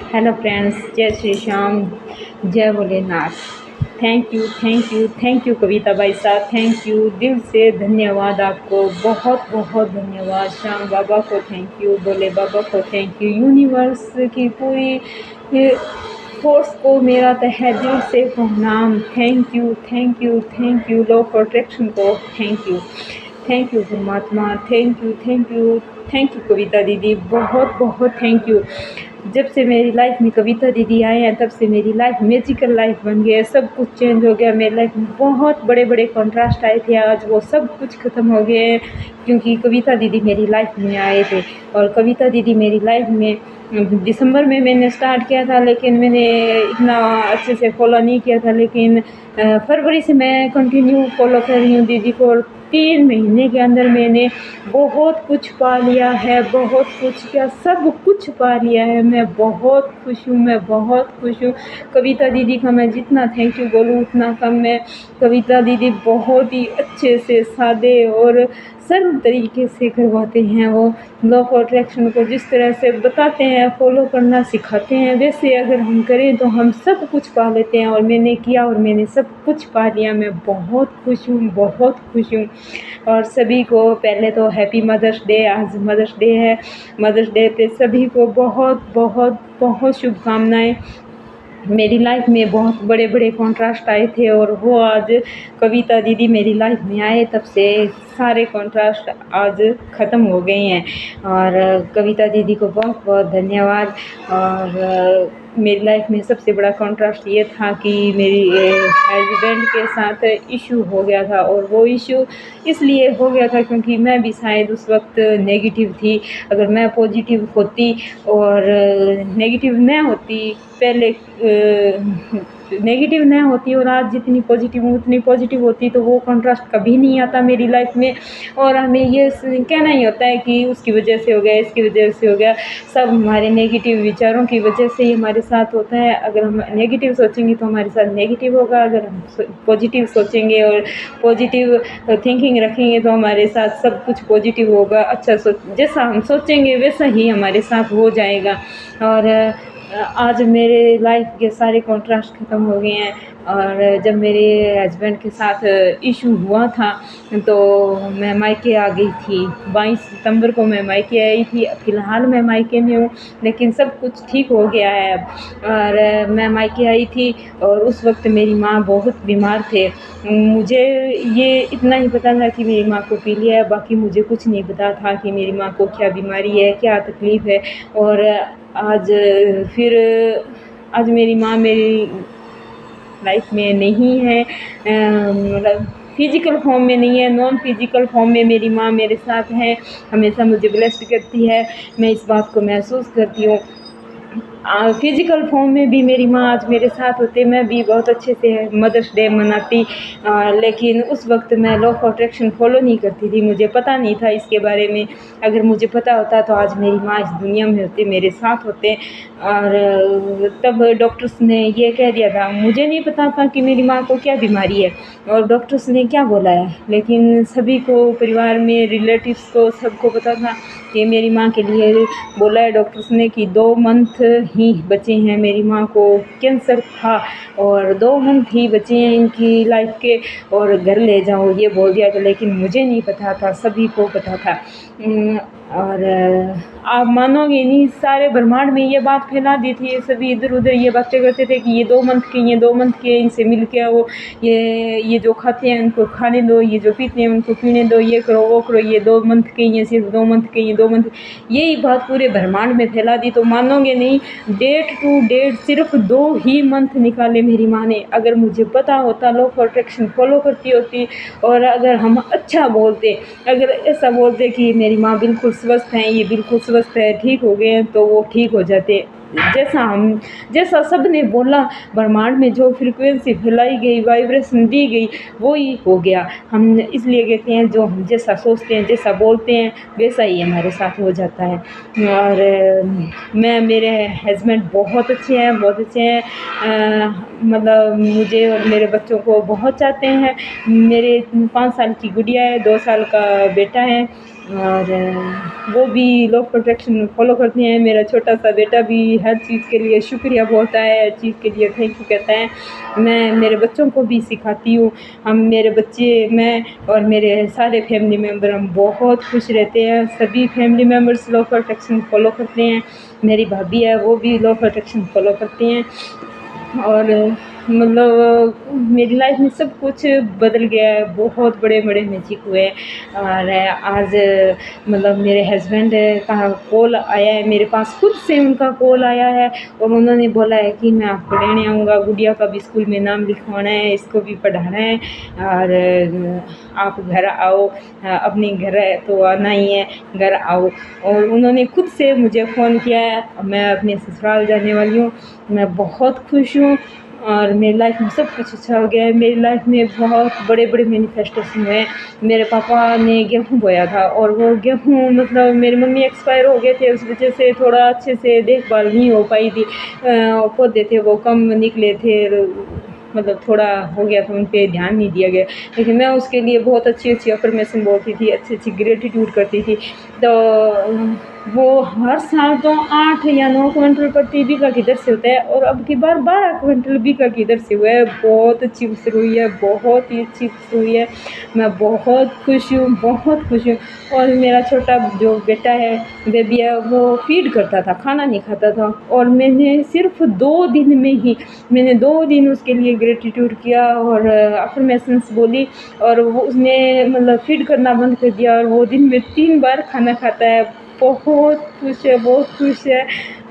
Hello friends, जय श्री श्याम, जय Bholenath. Thank you, thank you, thank you Kavita भाई साहब, थैंक यू, दिल से धन्यवाद आपको, बहुत बहुत धन्यवाद। श्याम बाबा को थैंक यू, भोले बाबा को थैंक यू, यूनिवर्स की पूरी फोर्स को मेरा तहे दिल से प्रणाम। Thank you, thank you, thank you, law of attraction को थैंक यू, थैंक यू परमात्मा, thank you, thank you, thank you Kavita दीदी, बहुत बहुत थैंक यू। जब से मेरी लाइफ में कविता दीदी आए हैं तब से मेरी लाइफ मैजिकल लाइफ बन गई है, सब कुछ चेंज हो गया मेरी लाइफ में। बहुत बड़े बड़े कॉन्ट्रास्ट आए थे, आज वो सब कुछ ख़त्म हो गए हैं क्योंकि कविता दीदी मेरी लाइफ में आए थे। और कविता दीदी मेरी लाइफ में दिसंबर में मैंने स्टार्ट किया था, लेकिन मैंने इतना अच्छे से फॉलो नहीं किया था, लेकिन फरवरी से मैं कंटिन्यू फॉलो कर रही हूँ दीदी को। और 3 महीने के अंदर मैंने बहुत कुछ पा लिया है, बहुत कुछ क्या, सब कुछ पा लिया है। मैं बहुत खुश हूँ, मैं बहुत खुश हूँ। कविता दीदी का मैं जितना थैंक यू बोलूँ उतना कम है। कविता दीदी बहुत ही अच्छे से, सादे और सरल तरीके से करवाते हैं। वो लॉ ऑफ अट्रैक्शन को जिस तरह से बताते हैं, फॉलो करना सिखाते हैं, वैसे अगर हम करें तो हम सब कुछ पा लेते हैं। और मैंने किया और मैंने सब कुछ पा लिया। मैं बहुत खुश हूँ, बहुत खुश हूँ। और सभी को पहले तो हैप्पी मदर्स डे। आज मदर्स डे है। मदर्स डे पे सभी को बहुत बहुत बहुत शुभकामनाएं। मेरी लाइफ में बहुत बड़े बड़े कॉन्ट्रास्ट आए थे और वो आज कविता दीदी मेरी लाइफ में आए तब से सारे कॉन्ट्रास्ट आज ख़त्म हो गए हैं। और कविता दीदी को बहुत बहुत धन्यवाद। और मेरी लाइफ में सबसे बड़ा कॉन्ट्रास्ट ये था कि मेरी हस्बैंड के साथ इशू हो गया था। और वो इशू इसलिए हो गया था क्योंकि मैं भी शायद उस वक्त नेगेटिव थी। अगर मैं पॉजिटिव होती और नेगेटिव न होती, पहले नेगेटिव न होती और आज जितनी पॉजिटिव हूँ उतनी पॉजिटिव होती, तो वो कॉन्ट्रास्ट कभी नहीं आता मेरी लाइफ में। और हमें ये कहना ही होता है कि उसकी वजह से हो गया, इसकी वजह से हो गया। सब हमारे नेगेटिव विचारों की वजह से ही हमारे साथ होता है। अगर हम नेगेटिव सोचेंगे तो हमारे साथ नेगेटिव होगा, अगर हम पॉजिटिव सोचेंगे और पॉजिटिव थिंकिंग रखेंगे तो हमारे साथ सब कुछ पॉजिटिव होगा। अच्छा जैसा हम सोचेंगे वैसा ही हमारे साथ हो जाएगा। और आज मेरे लाइफ के सारे कॉन्ट्रास्ट ख़त्म हो गए हैं। और जब मेरे हस्बैंड के साथ इशू हुआ था तो मैं मायके आ गई थी। 22 सितंबर को मैं मायके आई थी। फ़िलहाल मैं मायके में हूँ, लेकिन सब कुछ ठीक हो गया है अब। और मैं मायके आई थी और उस वक्त मेरी माँ बहुत बीमार थे। मुझे ये इतना ही पता था कि मेरी माँ को पीलिया है, बाकी मुझे कुछ नहीं पता था कि मेरी माँ को क्या बीमारी है, क्या तकलीफ़ है। और आज मेरी माँ मेरी लाइफ में नहीं है, मतलब फिजिकल फॉर्म में नहीं है, नॉन फिजिकल फॉर्म में मेरी माँ मेरे साथ है, हमेशा मुझे ब्लेस्ड करती है। मैं इस बात को महसूस करती हूँ। फिजिकल फॉर्म में भी मेरी माँ आज मेरे साथ होते, मैं भी बहुत अच्छे से मदर्स डे मनाती। लेकिन उस वक्त मैं लॉ ऑफ अट्रैक्शन फॉलो नहीं करती थी, मुझे पता नहीं था इसके बारे में। अगर मुझे पता होता तो आज मेरी माँ इस दुनिया में होते, मेरे साथ होते। और तब डॉक्टर्स ने ये कह दिया था, मुझे नहीं पता था कि मेरी माँ को क्या बीमारी है और डॉक्टर्स ने क्या बोला है, लेकिन सभी को, परिवार में रिलेटिव्स को, सबको पता था कि मेरी माँ के लिए बोला है डॉक्टर्स ने कि 2 मंथ ही बचे हैं। मेरी माँ को कैंसर था और 2 मंथ ही बचे हैं इनकी लाइफ के, और घर ले जाओ ये बोल दिया था। लेकिन मुझे नहीं पता था, सभी को पता था। और आप मानोगे नहीं, सारे ब्रह्मांड में ये बात फैला दी थी। सभी इधर उधर ये बातें करते थे कि ये 2 मंथ के, ये 2 मंथ के, इनसे मिल के आओ, ये जो खाते हैं उनको खाने दो, ये जो पीते हैं उनको पीने दो, ये करो वो करो, ये 2 मंथ के, ये सिर्फ 2 मंथ के, ये 2 मंथ, यही बात पूरे ब्रह्मांड में फैला दी। तो मानोगे नहीं, डेट टू डेट सिर्फ 2 ही मंथ निकाले मेरी माँ ने। अगर मुझे पता होता, लॉ ऑफ अट्रैक्शन फॉलो करती होती और अगर हम अच्छा बोलते, अगर ऐसा बोलते कि मेरी माँ बिल्कुल स्वस्थ हैं, ये बिल्कुल स्वस्थ है, ठीक हो गए हैं, तो वो ठीक हो जाते। जैसा सब ने बोला, ब्रह्मांड में जो फ्रीक्वेंसी फैलाई गई, वाइब्रेशन दी गई, वो ही हो गया। हम इसलिए कहते हैं जो हम जैसा सोचते हैं, जैसा बोलते हैं, वैसा ही हमारे साथ हो जाता है। और मेरे हस्बैंड बहुत अच्छे हैं, बहुत अच्छे हैं। मतलब मुझे और मेरे बच्चों को बहुत चाहते हैं। मेरे 5 साल की गुड़िया है, 2 साल का बेटा है। और वो भी लॉ प्रोटेक्शन फॉलो करती हैं। मेरा छोटा सा बेटा भी हर चीज़ के लिए शुक्रिया बोलता है, हर चीज़ के लिए थैंक यू कहता है। मैं मेरे बच्चों को भी सिखाती हूँ। हम मेरे बच्चे, मैं और मेरे सारे फैमिली मेम्बर हम बहुत खुश रहते हैं। सभी family members law protection follow करते हैं। मेरी भाभी है वो भी लॉ प्रोटेक्शन फॉलो करती हैं। और मतलब मेरी लाइफ में सब कुछ बदल गया है, बहुत बड़े बड़े मैजिक हुए हैं। और आज मतलब मेरे हस्बैंड का कॉल आया है मेरे पास, खुद से उनका कॉल आया है और उन्होंने बोला है कि मैं आपको लेने आऊँगा, गुड़िया का भी स्कूल में नाम लिखवाना है, इसको भी पढ़ाना है और आप घर आओ, अपने घर है तो आना ही है, घर आओ। और उन्होंने खुद से मुझे फ़ोन किया है। मैं अपने ससुराल जाने वाली हूँ। मैं बहुत खुश हूँ और मेरी लाइफ में सब कुछ अच्छा हो गया है। मेरी लाइफ में बहुत बड़े बड़े मैनिफेस्टेशन हुए। मेरे पापा ने गेहूँ बोया था और वो गेहूँ मतलब मेरी मम्मी एक्सपायर हो गए थे, उस वजह से थोड़ा अच्छे से देखभाल नहीं हो पाई थी। पौधे थे वो कम निकले थे, मतलब थोड़ा हो गया था, उन पे ध्यान नहीं दिया गया। लेकिन मैं उसके लिए बहुत अच्छी अच्छी अफर्मेशन बोलती थी, अच्छी अच्छी ग्रेटिट्यूड करती थी। तो वो हर साल तो 8 या 9 क्विंटल प्रति बीघा किधर से होता है और अब की बार 12 क्विंटल बीघा किधर से हुआ है। बहुत अच्छी फसल हुई है, बहुत ही अच्छी फसल हुई है। मैं बहुत खुश हूँ, बहुत खुश हूँ। और मेरा छोटा जो बेटा है, बेबी है, वो फीड करता था, खाना नहीं खाता था और मैंने सिर्फ 2 दिन में ही मैंने 2 दिन उसके लिए ग्रेटिट्यूड किया और अफर्मेशंस बोली और वो उसने मतलब फीड करना बंद कर दिया और वो दिन में 3 बार खाना खाता है। बहुत खुश है, बहुत खुश है।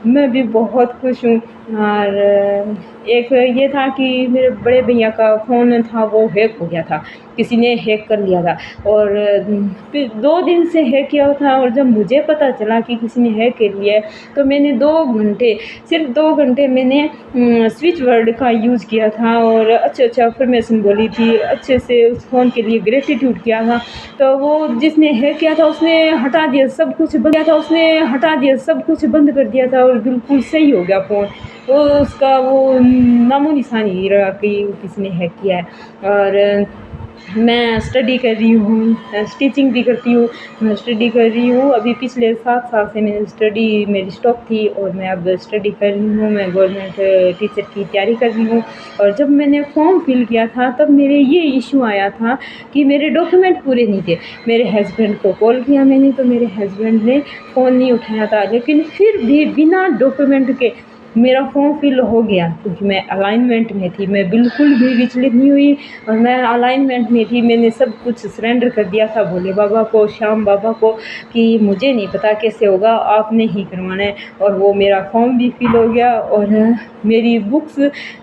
मैं भी बहुत खुश हूँ। और एक ये था कि मेरे बड़े भैया का फ़ोन था वो हैक हो गया था, किसी ने हैक कर लिया था और फिर 2 दिन से हैक किया था और जब मुझे पता चला कि किसी ने हैक कर लिया है तो मैंने 2 घंटे, सिर्फ 2 घंटे मैंने स्विच वर्ड का यूज़ किया था और अच्छे अफर्मेशन बोली थी, अच्छे से उस फ़ोन के लिए ग्रेटिट्यूड किया था। तो वो जिसने हैक किया था उसने हटा दिया सब कुछ बंद किया था, उसने हटा दिया सब कुछ बंद कर दिया था और बिल्कुल सही हो गया फ़ोन। तो उसका वो नामो निशान ही नहीं रहा कि किसी ने हैक किया है। और मैं स्टडी कर रही हूँ, स्टिचिंग भी करती हूँ। मैं स्टडी कर रही हूँ, अभी पिछले 7 साल से मेरी स्टडी मेरी स्टॉप थी और मैं अब स्टडी कर रही हूँ। मैं गवर्नमेंट टीचर की तैयारी कर रही हूँ। और जब मैंने फॉर्म फिल किया था तब मेरे ये इशू आया था कि मेरे डॉक्यूमेंट पूरे नहीं थे। मेरे हस्बैंड को कॉल किया मैंने तो मेरे हस्बैंड ने फ़ोन नहीं उठाया था, लेकिन फिर भी बिना डॉक्यूमेंट के मेरा फॉर्म फिल हो गया क्योंकि मैं अलाइनमेंट में थी। मैं बिल्कुल भी विचलित नहीं हुई और मैं अलाइनमेंट में थी। मैंने सब कुछ सरेंडर कर दिया था भोले बाबा को, श्याम बाबा को कि मुझे नहीं पता कैसे होगा, आपने ही करवाना है। और वो मेरा फॉर्म भी फिल हो गया और मेरी बुक्स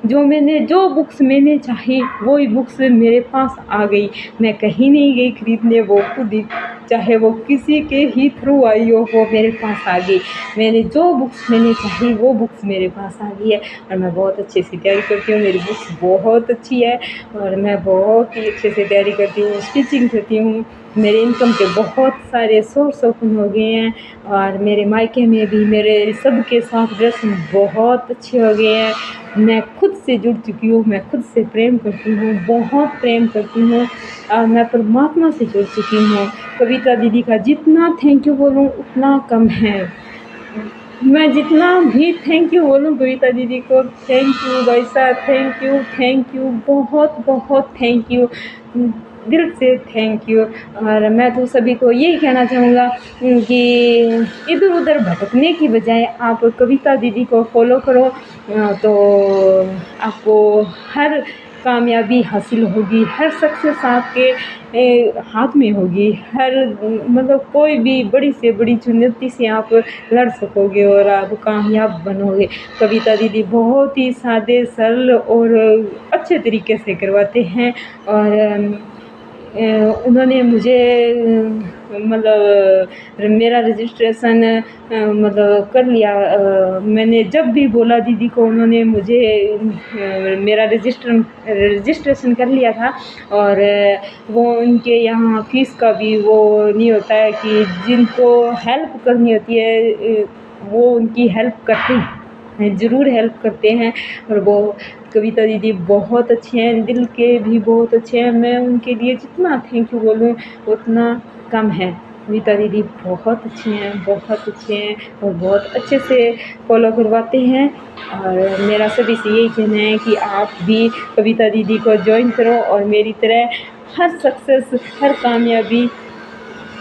जो बुक्स मैंने चाही वही बुक्स मेरे पास आ गई। मैं कहीं नहीं गई खरीदने, वो खुद ही, चाहे वो किसी के ही थ्रू आई हो, वो मेरे पास आ गई। मैंने जो बुक्स मैंने चाही वो बुक्स मेरे पास आ गई है और मैं बहुत अच्छे से तैयारी करती हूँ। मेरी बुक्स बहुत अच्छी है और मैं बहुत ही अच्छे से तैयारी करती हूँ, स्टिचिंग करती हूँ। मेरे इनकम के बहुत सारे सोर्स ओपन हो गए हैं और मेरे मायके में भी मेरे सबके साथ रिलेशन बहुत अच्छे हो गए हैं। मैं खुद से जुड़ चुकी हूँ, मैं खुद से प्रेम करती हूँ, बहुत प्रेम करती हूँ और मैं परमात्मा से जुड़ चुकी हूँ। कविता दीदी का जितना थैंक यू बोलूँ उतना कम है। मैं जितना भी थैंक यू बोलूँ कविता दीदी को, थैंक यू भाई साहब, थैंक यू, बहुत बहुत थैंक यू, दिल से थैंक यू। और मैं तो सभी को यही कहना चाहूँगा कि इधर उधर भटकने की बजाय आप कविता दीदी को फॉलो करो तो आपको हर कामयाबी हासिल होगी, हर सक्सेस आपके हाथ में होगी। हर मतलब कोई भी बड़ी से बड़ी चुनौती से आप लड़ सकोगे और आप कामयाब बनोगे। कविता दीदी बहुत ही सादे सरल और अच्छे तरीके से करवाते हैं और उन्होंने मुझे मतलब मेरा रजिस्ट्रेशन मतलब कर लिया। मैंने जब भी बोला दीदी को उन्होंने मुझे मेरा रजिस्ट्रेशन कर लिया था। और वो उनके यहाँ फ़ीस का भी वो नहीं होता है कि जिनको हेल्प करनी होती है वो उनकी हेल्प करते हैं, ज़रूर हेल्प करते हैं। और वो कविता दीदी बहुत अच्छे हैं, दिल के भी बहुत अच्छे हैं। मैं उनके लिए जितना थैंक यू बोलूँ उतना कम है। कविता दीदी बहुत अच्छी हैं, बहुत अच्छे हैं और बहुत अच्छे से फॉलो करवाते हैं। और मेरा सभी से यही कहना है कि आप भी कविता दीदी को ज्वाइन करो और मेरी तरह हर सक्सेस, हर कामयाबी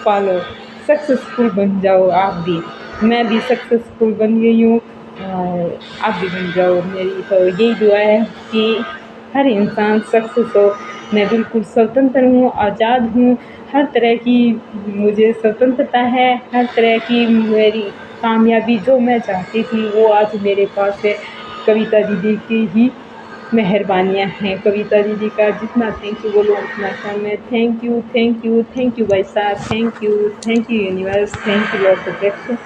पालो, सक्सेसफुल बन जाओ आप भी। मैं भी सक्सेसफुल बन गई हूँ और आप भी बन जाओ। मेरी तो यही दुआ है कि हर इंसान सक्सेस हो। मैं बिल्कुल स्वतंत्र हूँ, आज़ाद हूँ, हर तरह की मुझे स्वतंत्रता है, हर तरह की मेरी कामयाबी जो मैं चाहती थी वो आज मेरे पास है। कविता दीदी की ही मेहरबानियाँ हैं। कविता दीदी का जितना थैंक यू बोलो उतना कम है। Thank you, thank you, thank you भाई साहब, thank you universe, thank you Lord protection.